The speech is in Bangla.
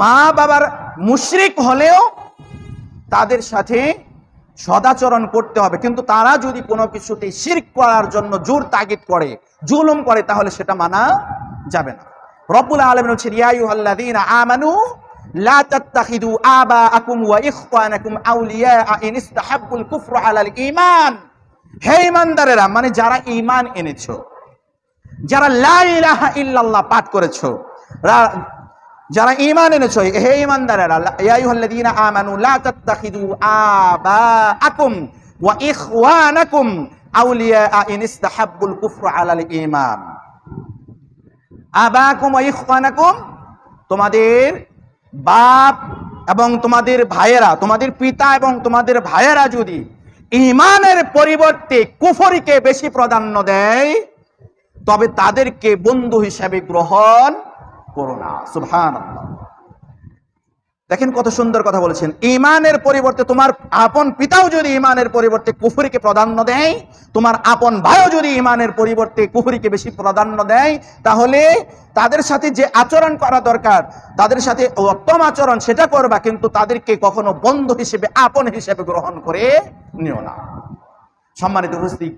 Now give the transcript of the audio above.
মা বাবার মুশরিক হলেও তাদের সাথে সদাচরণ করতে হবে, কিন্তু তারা যদি কোনো কিছুতে শিরক করার জন্য জোর তাগিদ করে, জুলুম করে, তাহলে সেটা মানা যাবে না। রব্বুল আলামিন বলেছেন, ইয়া আইয়ুহাল্লাযীনা আমানু লা তাত্তাখিযু আবাআকুম ওয়া ইখওয়ানাকুম আউলিয়া ইন ইসতাহাব্বুল কুফরা আলাল ঈমান। হে ঈমানদারেরা, মানে যারা ঈমান এনেছো, যারা লা ইলাহা ইল্লাল্লাহ পাঠ করেছো, যারা ঈমান এনেছো, হে ঈমানদারেরা, ইয়া আইয়ুহাল্লাযীনা আমানু লা তাত্তাখিযু আবাআকুম ওয়া ইখওয়ানাকুম আউলিয়া ইন ইসতাহাব্বুল কুফরা আলাল ঈমান। আবাকুম ওয়া ইখওয়ানাকুম, তোমাদের বাপ এবং তোমাদের ভাইয়েরা, তোমাদের পিতা এবং তোমাদের ভাইয়েরা যদি ঈমানের পরিবর্তে কুফরিকে বেশি প্রাধান্য দেয়, তবে তাদেরকে বন্ধু হিসেবে গ্রহণ করো না। সুবহানাল্লাহ। দেখেন কত সুন্দর কথা বলেছেন। ঈমানের পরিবর্তে তোমার আপন পিতাও যদি ঈমানের পরিবর্তে কুফরিকে প্রাধান্য দেয়, তোমার আপন ভাইও যদি ঈমানের পরিবর্তে কুফরিকে বেশি প্রাধান্য দেয়, তাহলে তাদের সাথে যে আচরণ করা দরকার, তাদের সাথে উত্তম আচরণ সেটা করবা, কিন্তু তাদেরকে কখনো বন্ধু হিসেবে, আপন হিসেবে গ্রহণ করে নিও না। সম্মানিত উপস্থিতি,